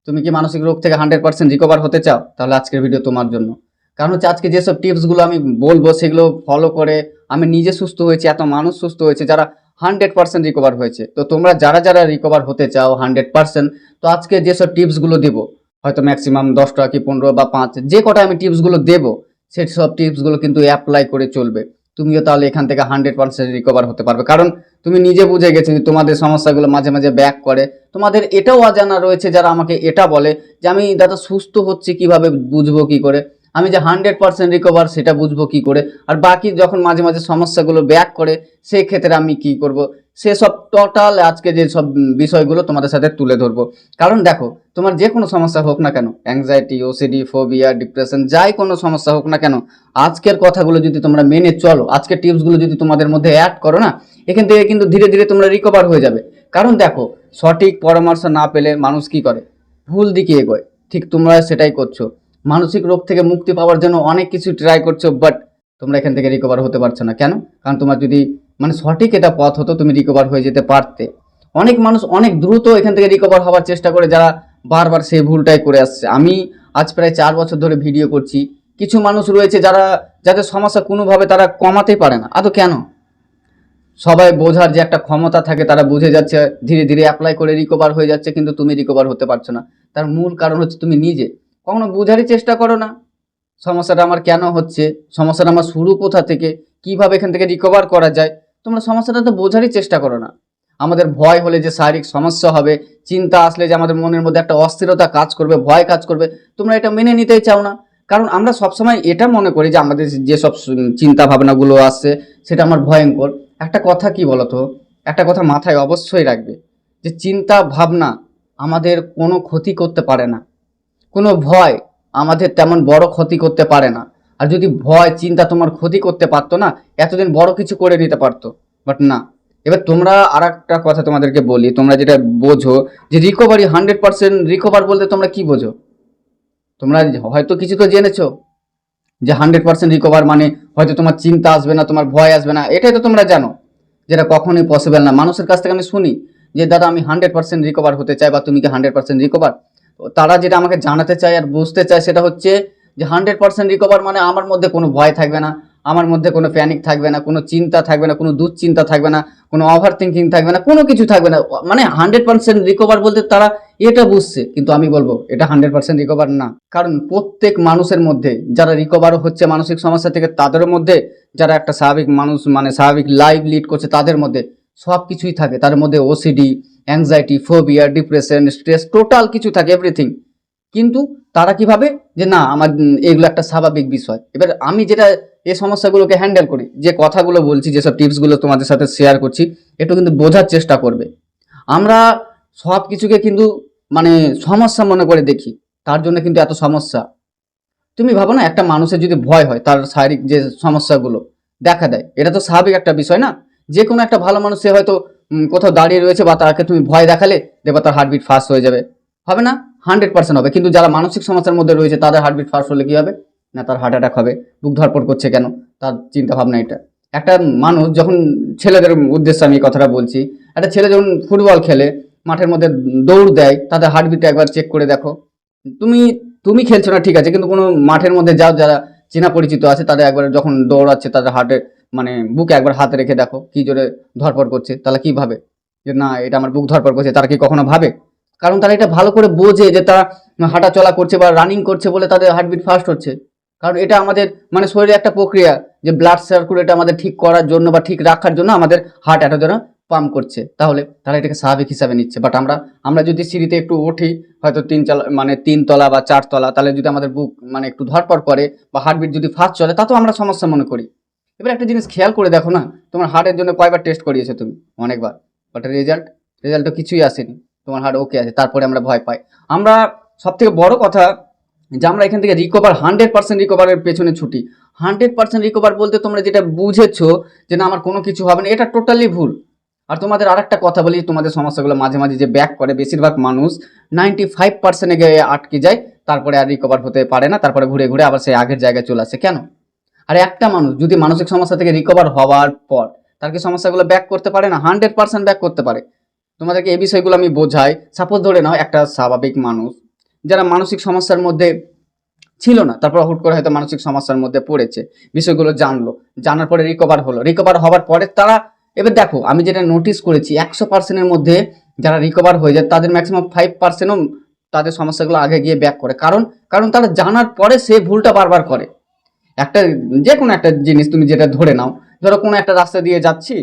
তুমি কি মানসিক রোগ থেকে 100% রিকভার হতে চাও? তাহলে আজকের ভিডিও তোমার জন্য। কারণ হচ্ছে আজকে যেসব টিপসগুলো আমি বলবো সেগুলো ফলো করে আমি নিজে সুস্থ হয়েছি, এত মানুষ সুস্থ হয়েছে যারা 100% রিকভার হয়েছে। তো তোমরা যারা যারা রিকভার হতে চাও 100%, তো আজকে যেসব টিপসগুলো দেবো, হয়তো ম্যাক্সিমাম 10টা কি 15 বা 5, যে কটা আমি টিপসগুলো দেবো সেসব টিপসগুলো কিন্তু অ্যাপ্লাই করে চলবে। তুমিও তাহলে এখান থেকে 100% রিকভার হতে পারবে। কারণ তুমি নিজে বুঝে গেছো যে তোমাদের সমস্যাগুলো মাঝে মাঝে ব্যাক করে। তোমাদের এটাও অজানা রয়েছে যারা আমাকে এটা বলে যে আমি দাদা সুস্থ হচ্ছে কিভাবে, বুঝবো কি করে, আমি যে 100% রিকভার সেটা বুঝবো কি করে, আর বাকি যখন মাঝে মাঝে সমস্যাগুলো ব্যাক করে সেই ক্ষেত্রে আমি কি করব, সেসব টোটাল আজকে যে সব বিষয়গুলো তোমাদের সাথে তুলে ধরবো। কারণ দেখো, তোমার যে কোনো সমস্যা হোক না কেন, অ্যাংজাইটি, ওসিডি, ফোবিয়া, ডিপ্রেশন, যাই কোনো সমস্যা হোক না কেন, আজকের কথাগুলো যদি তোমরা মেনে চলো, আজকের টিপসগুলো যদি তোমাদের মধ্যে অ্যাড করো না, এখান থেকে কিন্তু ধীরে ধীরে তোমরা রিকভার হয়ে যাবে। কারণ দেখো, সঠিক পরামর্শ না পেলে মানুষ কি করে, ভুল দিকে এগোয়। ঠিক তোমরা সেটাই করছো। মানসিক রোগ থেকে মুক্তি পাওয়ার জন্য অনেক কিছু ট্রাই করছো, বাট তোমরা এখান থেকে রিকভার হতে পারছো না। কেন? কারণ তোমার যদি সঠিক এটা পথ হতো, তুমি রিকভার হয়ে যেতে পারতে। অনেক মানুষ অনেক দ্রুত এখান থেকে রিকভার হওয়ার চেষ্টা করে, যারা বারবার সেই ভুলটাই করে আসছে। আমি আজ প্রায় 4 বছর ধরে ভিডিও করছি। কিছু মানুষ রয়েছে যারা, যাদের সমস্যা কোনোভাবে তারা কমাতেই পারে না। আদৌ কেন? সবাই বোঝার যে একটা ক্ষমতা থাকে, তারা বুঝে যাচ্ছে, ধীরে ধীরে অ্যাপ্লাই করে রিকভার হয়ে যাচ্ছে, কিন্তু তুমি রিকভার হতে পারছো না। তার মূল কারণ হচ্ছে তুমি নিজে কখনো বোঝারই চেষ্টা করো না সমস্যাটা আমার কেন হচ্ছে, সমস্যাটা আমার শুরু কোথা থেকে, কিভাবে এখান থেকে রিকভার করা যায়। তোমরা সমস্যাটা তো বোঝারই চেষ্টা করো না। আমাদের ভয় হলে যে শারীরিক সমস্যা হবে, চিন্তা আসলে যে আমাদের মনের মধ্যে একটা অস্থিরতা কাজ করবে, ভয় কাজ করবে, তোমরা এটা মেনে নিতেই চাও না। কারণ আমরা সবসময় এটা মনে করি যে আমাদের যেসব চিন্তা ভাবনাগুলো আসছে সেটা আমার ভয়ঙ্কর। একটা কথা কি বলতো, একটা কথা মাথায় অবশ্যই রাখবে, যে চিন্তা ভাবনা আমাদের কোনো ক্ষতি করতে পারে না, কোনো ভয় আমাদের তেমন বড় ক্ষতি করতে পারে না। আর যদি ভয় চিন্তা তোমার ক্ষতি করতে পারতো না, এতদিন বড় কিছু করে নিতে পারতো, বাট না। এবার তোমরা আর একটা কথা তোমাদেরকে বলি, তোমরা যেটা বোঝো যে রিকভারি 100% রিকভার বলতে তোমরা কি বোঝো? তোমরা হয়তো কিছু তো জেনেছো যে 100% রিকভার মানে হয়তো তোমার চিন্তা আসবে না, তোমার ভয় আসবে না, এটাই তো তোমরা জানো, যেটা কখনোই পসিবল না। মানুষের কাছ থেকে আমি শুনি যে দাদা আমি 100% রিকভার হতে চাই, বা তুমি কি 100% রিকভার? তারা যেটা আমাকে জানাতে চায় আর বুঝতে চায় সেটা হচ্ছে যে 100% রিকভার মানে আমার মধ্যে কোনো ভয় থাকবে না, আমার মধ্যে কোনো প্যানিক থাকবে না, কোনো চিন্তা থাকবে না, কোনো দুশ্চিন্তা থাকবে না, কোনো ওভার থিঙ্কিং থাকবে না, কোনো কিছু থাকবে না। 100% রিকভার বলতে তারা এটা বুঝছে, কিন্তু আমি বলবো এটা 100% রিকভার না। কারণ প্রত্যেক মানুষের মধ্যে যারা রিকভারও হচ্ছে মানসিক সমস্যা থেকে, তাদের মধ্যে যারা একটা স্বাভাবিক মানুষ স্বাভাবিক লাইফ লিড করছে, তাদের মধ্যে সব কিছুই থাকে। তার মধ্যে OCD, anxiety, phobia, depression, stress, total কিছু থাকে, এভরিথিং। কিন্তু তারা কি ভাবে যে না আমার এগুলো একটা স্বাভাবিক বিষয়। এবার আমি যেটা এই সমস্যাগুলোকে হ্যান্ডেল করি, যে কথাগুলো বলছি, যেসব টিপসগুলো তোমাদের সাথে শেয়ার করছি, একটু কিন্তু বোঝার চেষ্টা করবে। আমরা সব কিছুকে কিন্তু মানে সমস্যা মনে করে দেখি, তার জন্য কিন্তু এত সমস্যা। তুমি ভাবো না, একটা মানুষের যদি ভয় হয়, তার শারীরিক যে সমস্যাগুলো দেখা দেয়, এটা তো স্বাভাবিক একটা বিষয় না? যে কোনো একটা ভালো মানুষ, সে হয়তো কোথাও দাঁড়িয়ে রয়েছে, বা তাকে তুমি ভয় দেখালে দেখবা তার হার্টবিট ফাস্ট হয়ে যাবে, হবে না? 100% হবে। কিন্তু যারা মানসিক সমস্যার মধ্যে রয়েছে, তাদের হার্টবিট ফাস্ট হলে কি হবে না, তার হার্ট অ্যাটাক হবে, বুক ধড়পড় করছে কেন, তার চিন্তা ভাবনা এটা। একটা মানুষ যখন, ছেলেদের উদ্দেশ্যে আমি এই কথাটা বলছি, একটা ছেলে যখন ফুটবল খেলে, মাঠের মধ্যে দৌড় দেয়, তাদের হার্টবিটটা একবার চেক করে দেখো। তুমি তুমি খেলছো না ঠিক আছে, কিন্তু কোনো মাঠের মধ্যে যাও, যারা চেনা পরিচিত আছে, তাদের একবার যখন দৌড়াচ্ছে, তাদের হার্টে বুকে একবার হাতে রেখে দেখো কি জোরে ধরপড় করছে, তাহলে কি ভাবে যে না এটা আমার বুক ধরপড় করছে? তারা কি কখনো ভাবে? কারণ তারা এটা ভালো করে বোঝে যে তারা হাঁটা চলা করছে বা রানিং করছে বলে তাদের হার্টবিট ফাস্ট হচ্ছে। কারণ এটা আমাদের শরীরে একটা প্রক্রিয়া, যে ব্লাড সার্কুলেট আমাদের ঠিক করার জন্য বা ঠিক রাখার জন্য আমাদের হার্ট এত যেন পাম্প করছে। তাহলে তারা এটাকে স্বাভাবিক হিসাবে নিচ্ছে। বাট আমরা আমরা যদি সিঁড়িতে একটু উঠি, হয়তো 3 তলা বা 4 তলা, তাহলে যদি আমাদের বুক একটু ধরপড় করে বা হার্টবিট যদি ফাস্ট চলে, তা তো আমরা সমস্যা মনে করি। এবার একটা জিনিস খেয়াল করে দেখো না, তোমার হার্টের জন্য কয়বার টেস্ট করিয়েছো তুমি? অনেকবার। বাট রেজাল্ট তো কিছুই আসেনি, তোমার হার্ট ওকে আছে, তারপরে আমরা ভয় পাই। আমরা সব থেকে বড় কথা, যে আমরা এখান থেকে রিকভার 100% রিকভারের পেছনে ছুটি। 100% রিকভার বলতে তোমরা যেটা বুঝেছো যে না আমার কোনো কিছু হবে না, এটা টোটালি ভুল। আর তোমাদের আর একটা কথা বলি, তোমাদের সমস্যাগুলো মাঝে মাঝে যে ব্যাক করে, বেশিরভাগ মানুষ 95% গিয়ে আটকে যায়, তারপরে আর রিকভার হতে পারে না, তারপরে ঘুরে ঘুরে আবার সেই আগের জায়গায় চলে আসে। কেন? আর একটা মানুষ যদি মানসিক সমস্যা থেকে রিকভার হওয়ার পর তার কি সমস্যাগুলো ব্যাক করতে পারে না? 100% ব্যাক করতে পারে। তোমাদেরকে এই বিষয়গুলো আমি বোঝাই। সাপোজ ধরে নাও একটা স্বাভাবিক মানুষ, যারা মানসিক সমস্যার মধ্যে ছিল না, তারপর হুট করে হয়তো মানসিক সমস্যার মধ্যে পড়েছে, বিষয়গুলো জানলো, জানার পরে রিকভার হলো, রিকভার হওয়ার পরে তারা, এবার দেখো আমি যেটা নোটিস করেছি 100%-এর মধ্যে যারা রিকভার হয়ে যায় তাদের ম্যাক্সিমাম 5%ও তাদের সমস্যাগুলো আগে গিয়ে ব্যাক করে। কারণ কারণ তারা জানার পরে সে ভুলটা বারবার করে। একটা যে কোনো একটা জিনিস তুমি যেটা ধরে নাও, ধরো কোনো একটা রাস্তা দিয়ে যাচ্ছি,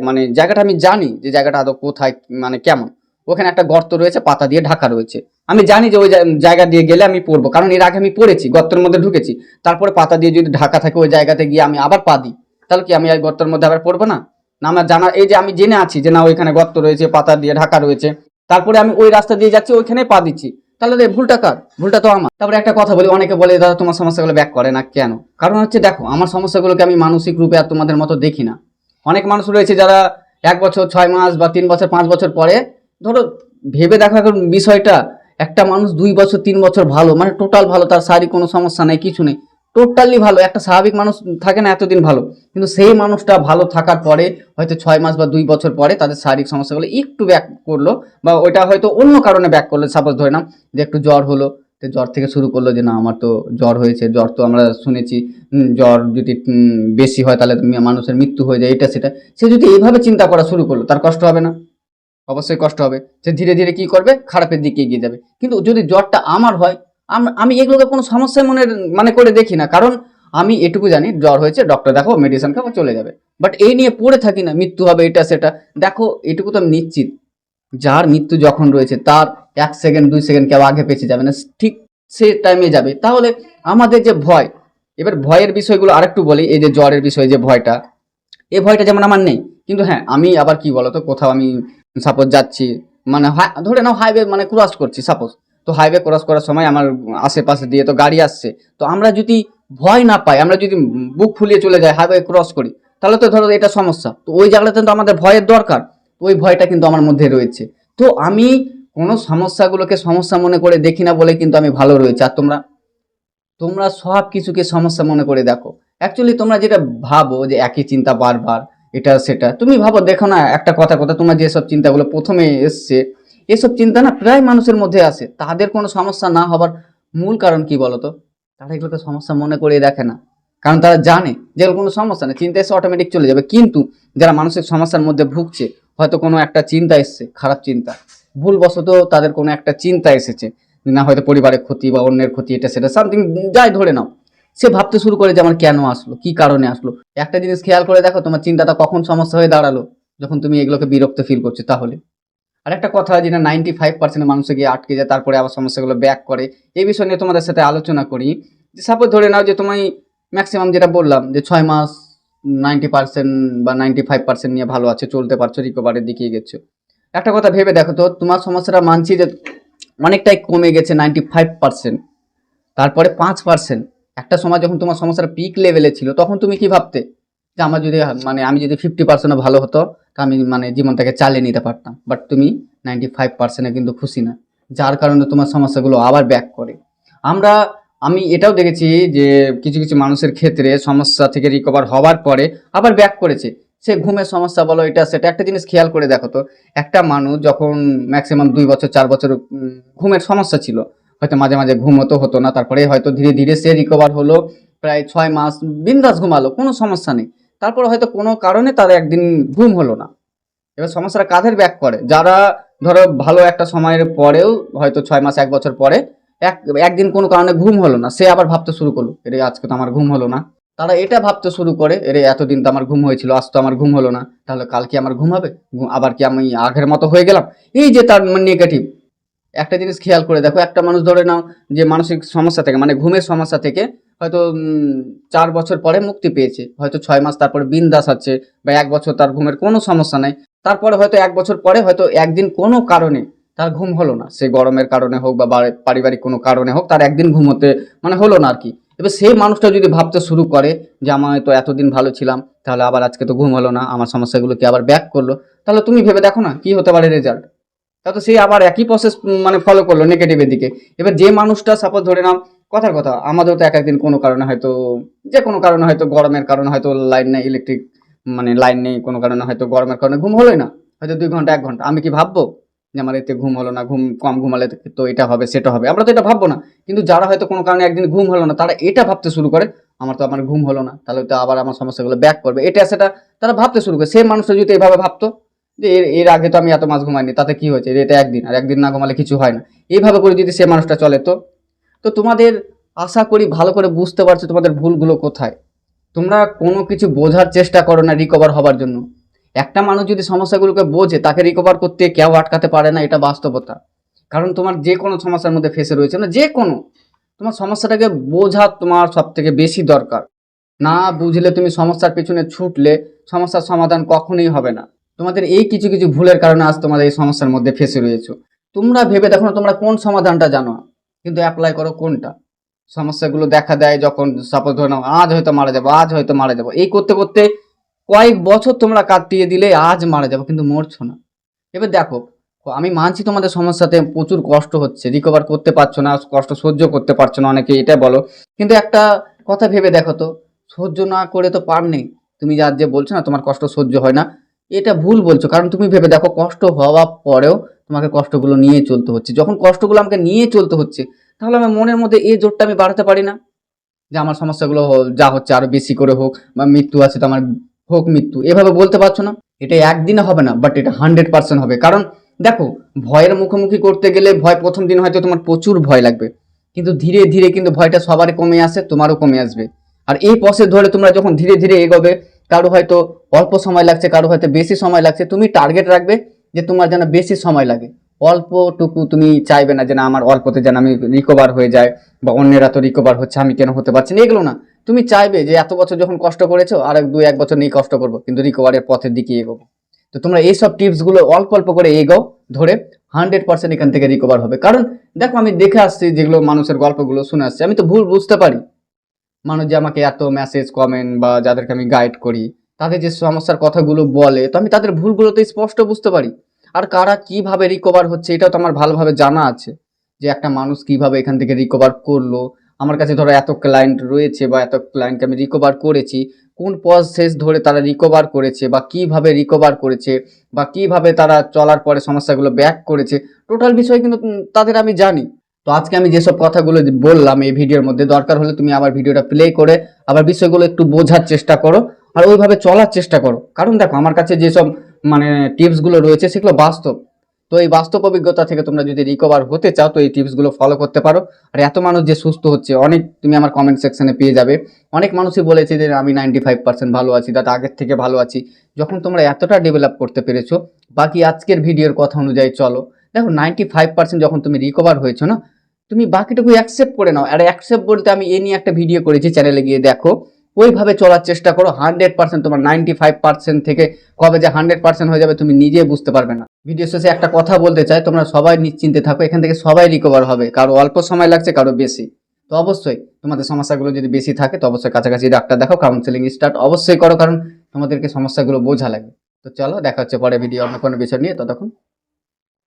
মানে জায়গাটা আমি জানি যে জায়গাটা আদৌ কোথায়, মানে কেমন, ওখানে একটা গর্ত রয়েছে, পাতা দিয়ে ঢাকা রয়েছে, আমি জানি যে ওই জায়গা দিয়ে গেলে আমি পড়বো, কারণ এর আগে আমি পড়েছি, গর্তের মধ্যে ঢুকেছি, তারপরে পাতা দিয়ে যদি ঢাকা থাকে ওই জায়গাতে গিয়ে আমি আবার পা দিই, তাহলে কি আমি এই গর্তের মধ্যে আবার পড়বো না? না, আমার জানা, এই যে আমি জেনে আছি যে না ওইখানে গর্ত রয়েছে, পাতা দিয়ে ঢাকা রয়েছে, তারপরে আমি ওই রাস্তা দিয়ে যাচ্ছি, ওইখানে পা দিচ্ছি, তাহলে রে ভুলটা কার? ভুলটা তো আমার। তারপরে একটা কথা বলি, অনেকে বলে দাদা তোমার সমস্যাগুলো ব্যাক করে না কেন? কারণ হচ্ছে দেখো, আমার সমস্যাগুলোকে আমি মানসিক রূপে আর তোমাদের মতো দেখি না। অনেক মানুষ রয়েছে যারা 1 বছর 6 মাস বা 3 বছর 5 বছর পরে, ধরো ভেবে দেখো এখন বিষয়টা, একটা মানুষ 2 বছর 3 বছর ভালো, মানে টোটাল ভালো, তার শারীরিক কোনো সমস্যা নেই, কিছু নেই, টোটালি ভালো, একটা স্বাভাবিক মানুষ থাকে না এতদিন ভালো, কিন্তু সেই মানুষটা ভালো থাকার পরে হয়তো 6 মাস বা 2 বছর পরে তাদের শারীরিক সমস্যাগুলো একটু ব্যাক করলো, বা ওইটা হয়তো অন্য কারণে ব্যাক করলো। সাপোজ ধরে নাও যে একটু জ্বর হলো, তো জ্বর থেকে শুরু করলো যে না আমার তো জ্বর হয়েছে, জ্বর তো আমরা শুনেছি জ্বর যদি বেশি হয় তাহলে মানুষের মৃত্যু হয়ে যায়, এটা সেটা, সে যদি এইভাবে চিন্তা করা শুরু করলো, তার কষ্ট হবে না? অবশ্যই কষ্ট হবে। সে ধীরে ধীরে কি করবে, খারাপের দিকে এগিয়ে যাবে। কিন্তু যদি জ্বরটা আমার হয়, আমি এগুলোকে কোনো সমস্যায় মানে করে দেখি না, কারণ আমি এটুকু জানি জ্বর হয়েছে, ডক্টর দেখো, মেডিসিন খাবো, চলে যাবে। বাট এই নিয়ে পড়ে থাকি না, মৃত্যু হবে এটা সেটা। দেখো এটুকু তো আমি নিশ্চিত, যার মৃত্যু যখন রয়েছে তার 1 সেকেন্ড 2 সেকেন্ড কেউ আগে পেছে যাবে না, ঠিক সে টাইমে যাবে। তাহলে আমাদের যে ভয়, এবার ভয়ের বিষয়গুলো আরেকটু বলি, এই যে জ্বরের বিষয়ে যে ভয়টা, এই ভয়টা যেমন আমার নেই, কিন্তু হ্যাঁ আমি আবার কি বলতো, কোথাও আমি সাপোজ যাচ্ছি, মানে ধরে নাও হাইওয়ে মানে ক্রস করছি সাপোজ, তো হাইওয়ে ক্রস করার সময় আমার আশেপাশে দিয়ে তো গাড়ি আসছে, তো আমরা যদি ভয় না পাই, আমরা যদি বুক ফুলিয়ে চলে যাই, হাইওয়ে ক্রস করি, তাহলে তো ধরো এটা সমস্যা, তো ওই জায়গাটাতে তো আমাদের ভয়ের দরকার, তো ওই ভয়টা কিন্তু আমার মধ্যে রয়েছে। তো আমি কোনো সমস্যাগুলোকে সমস্যা মনে করে দেখি না বলে কিন্তু আমি ভালো রয়েছে। আর তোমরা তোমরা সব কিছুকে সমস্যা মনে করে দেখো। অ্যাকচুয়ালি তোমরা যেটা ভাবো যে একই চিন্তা বারবার, এটা সেটা, তুমি ভাবো, দেখো না একটা কথা কথা, তোমার যেসব চিন্তাগুলো প্রথমে এসছে, এসব চিন্তা না প্রায় মানুষের মধ্যে আসে। তাদের কোনো সমস্যা না হবার মূল কারণ কি বলতো? তারা এগুলোকে সমস্যা মনে করে দেখে না, কারণ তারা জানে যে এগুলো কোনো সমস্যা না, চিন্তা এসে অটোমেটিক চলে যাবে। কিন্তু যারা মানসিক সমস্যার মধ্যে ভুগছে, হয়তো কোনো একটা চিন্তা এসছে, খারাপ চিন্তা, ভুলবশত তাদের কোনো একটা চিন্তা এসেছে, না হয়তো পরিবারের ক্ষতি বা অন্যের ক্ষতি, এটা সেটা সামথিং যাই ধরে নাও, সে ভাবতে শুরু করে যে আমার কেন আসলো, কি কারণে আসলো। একটা জিনিস খেয়াল করে দেখো, তোমার চিন্তাটা কখন সমস্যা হয়ে দাঁড়ালো, যখন তুমি এগুলোকে বিরক্ত ফিল করছো। তাহলে আর একটা কথা, যেটা 95% মানুষে গিয়ে আটকে যায়, তারপরে আবার সমস্যাগুলো ব্যাক করে, এই বিষয় নিয়ে তোমাদের সাথে আলোচনা করি। যে সাপোজ ধরে নাও যে তুমি ম্যাক্সিমাম যেটা বললাম যে 6 মাস 90% বা 95% নিয়ে ভালো আছে, চলতে পারছো, রিকভারের দিকে গেছো। একটা কথা ভেবে দেখো তো, তোমার সমস্যাটা মানছি যে অনেকটাই কমে গেছে 95%, তারপরে 5%, একটা সময় যখন তোমার সমস্যাটা পিক লেভেলে ছিল, তখন তুমি কি ভাবতে যে আমার যদি, মানে আমি যদি 50%ও ভালো হতো, তা আমি মানে জীবনটাকে চালিয়ে নিতে পারতাম। বাট তুমি 95%-এ কিন্তু খুশি না, যার কারণে তোমার সমস্যাগুলো আবার ব্যাক করে। আমরা আমি এটাও দেখেছি যে কিছু কিছু মানুষের ক্ষেত্রে সমস্যা থেকে রিকভার হওয়ার পরে আবার ব্যাক করেছে। সে ঘুমের সমস্যা বলো, এটা সেটা, একটা জিনিস খেয়াল করে দেখো তো, একটা মানুষ যখন ম্যাক্সিমাম 2 বছর 4 বছর ঘুমের সমস্যা ছিল, হয়তো মাঝে মাঝে ঘুমোতো হতো না, তারপরে হয়তো ধীরে ধীরে সে রিকভার হলো, প্রায় 6 মাস বিন্দাস ঘুমালো, কোনো সমস্যা নেই। তারপরে হয়তো কোনো কারণে তার একদিন ঘুম হলো না। এবার সমস্যাটা কাদের ব্যাক করে? যারা ধরো ভালো একটা সময়ের পরেও, হয়তো 6 মাস 1 বছর পরে এক একদিন কোনো কারণে ঘুম হলো না, সে আবার ভাবতে শুরু করলো, এরে আজকে তো আমার ঘুম হলো না। তারা এটা ভাবতে শুরু করে, এরে এতদিন তো আমার ঘুম হয়েছিল, আজ তো আমার ঘুম হলো না, তাহলে কাল কি আমার ঘুম হবে? আবার কি আমি আগের মতো হয়ে গেলাম? এই যে তার নেগেটিভ। একটা জিনিস খেয়াল করে দেখো, একটা মানুষ ধরে নাও যে মানসিক সমস্যা থেকে, মানে ঘুমের সমস্যা থেকে হয়তো 4 বছর পরে মুক্তি পেয়েছে, হয়তো 6 মাস তারপরে বিন্দাস আছে, বা 1 বছর তার ঘুমের কোনো সমস্যা নাই, তারপরে হয়তো 1 বছর পরে হয়তো একদিন কোনো কারণে তার ঘুম হলো না, সে গরমের কারণে হোক বা পারিবারিক কোনো কারণে হোক, তার একদিন ঘুমোতে মানে হলো না আর কি। এবার সেই মানুষটা যদি ভাবতে শুরু করে যে আমি তো এতদিন ভালো ছিলাম, তাহলে আবার আজকে তো ঘুম হলো না, আমার সমস্যাগুলো কি আবার ব্যাক করলো, তাহলে তুমি ভেবে দেখো না কি হতে পারে রেজাল্ট। তা তো সে আবার একই প্রসেস মানে ফলো করলো নেগেটিভের দিকে। এবার যে মানুষটা সাপোজ ধরে নাও, কথার কথা, আমাদের তো এক একদিন কোনো কারণে হয়তো, যে কোনো কারণে হয়তো গরমের কারণে হয়তো লাইন নেই, ইলেকট্রিক মানে লাইন নেই, কোনো কারণে হয়তো গরমের কারণে ঘুম হলোই না, হয়তো 2 ঘন্টা 1 ঘন্টা, আমি কি ভাববো যে আমার এতে ঘুম হলো না, ঘুম কম ঘুমালে তো এটা হবে সেটা হবে, আমরা তো এটা ভাববো না। কিন্তু যারা হয়তো কোনো কারণে একদিন ঘুম হলো না, তারা এটা ভাবতে শুরু করে আমার ঘুম হলো না, তাহলে তো আবার আমার সমস্যাগুলো ব্যাক করবে, এটা সেটা তারা ভাবতে শুরু করে। সে মানুষটা যদি এইভাবে ভাবতো যে এর এর আগে তো আমি এত মাস ঘুমাইনি, তাতে কি হয়েছে, এটা একদিন, আর একদিন না ঘুমালে কিছু হয় না, এইভাবে করে যদি সে মানুষটা চলে, তো তো তোমাদের আশা করি ভালো করে বুঝতে পারছো তোমাদের ভুলগুলো কোথায়। তোমরা কোনো কিছু বোঝার চেষ্টা করো না রিকভার হবার জন্য। একটা মানুষ যদি সমস্যাগুলোকে বোঝে, তাকে রিকভার করতে কেউ আটকাতে পারে না, এটা বাস্তবতা। কারণ তোমার যে কোনো সমস্যার মধ্যে ফেসে রয়েছে না, যে কোনো, তোমার সমস্যাটাকে বোঝা তোমার সব থেকে বেশি দরকার। না বুঝলে তুমি সমস্যার পেছনে ছুটলে সমস্যার সমাধান কখনোই হবে না। তোমাদের এই কিছু কিছু ভুলের কারণে আজ তোমাদের এই সমস্যার মধ্যে ফেসে রয়েছো। তোমরা ভেবে দেখো না তোমরা কোন সমাধানটা জানো, কিন্তু অ্যাপ্লাই করো কোনটা। সমস্যাগুলো দেখা দেয় যখন, সাপোজ ধরে নাও আজ হয়তো মারা যাবো, আজ হয়তো মারা যাবো, এই করতে করতে কয়েক বছর তোমরা কাটিয়ে দিলে আজ মারা যাবো, কিন্তু মরছো না। এবার দেখো, আমি মানছি তোমাদের সমস্যাতে প্রচুর কষ্ট হচ্ছে, রিকভার করতে পারছো না, কষ্ট সহ্য করতে পারছো না, অনেকে এটা বলো। কিন্তু একটা কথা ভেবে দেখো তো, সহ্য না করে তো পার নেই। তুমি যার যে বলছো না তোমার কষ্ট সহ্য হয় না, এটা ভুল বলছো। কারণ তুমি ভেবে দেখো, কষ্ট হওয়ার পরেও তোমাকে কষ্টগুলো নিয়ে চলতে হচ্ছে। যখন কষ্টগুলো আমাকে নিয়ে চলতে হচ্ছে, তাহলে আমার মনের মধ্যে এই জোরটা আমি বাড়াতে পারি না যে আমার সমস্যাগুলো যা হচ্ছে আরো বেশি করে হোক, বা মৃত্যু আছে তো আমার হোক মৃত্যু, এভাবে বলতে পারছো না। এটা একদিনে হবে না, বাট এটা 100% হবে। কারণ দেখো, ভয়ের মুখোমুখি করতে গেলে ভয় প্রথম দিন হয়তো তোমার প্রচুর ভয় লাগবে, কিন্তু ধীরে ধীরে কিন্তু ভয়টা সবারই কমে আসে, তোমারও কমে আসবে। আর এই প্রসেস ধরে তোমরা যখন ধীরে ধীরে এগোবে, কারো হয়তো অল্প সময় লাগছে, কারো হয়তো বেশি সময় লাগছে, তুমি টার্গেট রাখবে যে তোমার যেন বেশি সময় লাগে। অল্পটুকু তুমি চাইবে না যে না আমার অল্পতে যেন আমি রিকভার হয়ে যায়, বা অন্যেরা তো রিকভার হচ্ছে আমি কেন হতে পারছি না, এগুলো না। তুমি চাইবে যে এত বছর যখন কষ্ট করেছো, আর এক বছর নেই কষ্ট করবো, কিন্তু রিকভারের পথের দিকে এগোবো। তো তোমরা এইসব টিপস গুলো অল্প অল্প করে এগোও, ধরে 100% এখান থেকে রিকভার হবে। কারণ দেখো, আমি দেখে আসছি যেগুলো মানুষের গল্পগুলো শুনে আসছি, আমি তো ভুল বুঝতে পারি। মানুষ যে আমাকে এত মেসেজ কমেন্ট বা যাদেরকে আমি গাইড করি, তাদের যে সমস্যার কথাগুলো বলে, তো আমি তাদের ভুলগুলো তো স্পষ্ট বুঝতে পারি। আর কারা কিভাবে রিকভার হচ্ছে এটাও তো আমার ভালোভাবে জানা আছে, যে একটা মানুষ কিভাবে এখান থেকে রিকভার করলো। আমার কাছে ধরো এত ক্লায়েন্ট রয়েছে, বা এত ক্লায়েন্টকে আমি রিকভার করেছি, কোন প্রসেস ধরে তারা রিকভার করেছে, বা কিভাবে রিকভার করেছে, বা কিভাবে তারা চলার পরে সমস্যাগুলো ব্যাক করেছে, টোটাল বিষয় কিন্তু তাদের আমি জানি। তো আজকে আমি যেসব কথাগুলো বললাম এই ভিডিওর মধ্যে, দরকার হলে তুমি আবার ভিডিওটা প্লে করে আবার বিষয়গুলো একটু বোঝার চেষ্টা করো, আর ওইভাবে চলার চেষ্টা করো। কারণ দেখো, আমার কাছে যেসব মানে টিপসগুলো রয়েছে সেগুলো বাস্তব। তো এই বাস্তব অভিজ্ঞতা থেকে তোমরা যদি রিকভার হতে চাও, তো এই টিপসগুলো ফলো করতে পারো। আর এত মানুষ যে সুস্থ হচ্ছে, অনেক তুমি আমার কমেন্ট সেকশনে পেয়ে যাবে, অনেক মানুষই বলেছে যে আমি 95% ভালো আছি, দাদা আগের থেকে ভালো আছি। যখন তোমরা এতটা ডেভেলপ করতে পেরেছো, বাকি আজকের ভিডিওর কথা অনুযায়ী চলো, দেখো 95% যখন তুমি রিকভার হয়েছো না, তুমি বাকিটুকু অ্যাকসেপ্ট করে নাও। আর অ্যাকসেপ্ট বলতে আমি এ নিয়ে একটা ভিডিও করেছি, চ্যানেলে গিয়ে দেখো। ওইভাবে চলার চেষ্টা করো 100%। তোমার 95% থেকে কবে যে 100% হয়ে যাবে তুমি নিজে বুঝতে পারবে না। ভিডিও শেষে একটা কথা বলতে চাই, তোমরা সবাই নিশ্চিন্তে থাকো, এখান থেকে সবাই রিকভার হবে, কারো অল্প সময় লাগছে, কারো বেশি। তো অবশ্যই তোমাদের সমস্যাগুলো যদি বেশি থাকে, তো অবশ্যই কাছাকাছি ডাক্তার দেখাও, কাউন্সেলিং স্টার্ট অবশ্যই করো, কারণ তোমাদেরকে সমস্যাগুলো বোঝা লাগবে। তো চলো, দেখা হচ্ছে পরে ভিডিও অন্য কোনো বিষয় নিয়ে, ততক্ষণ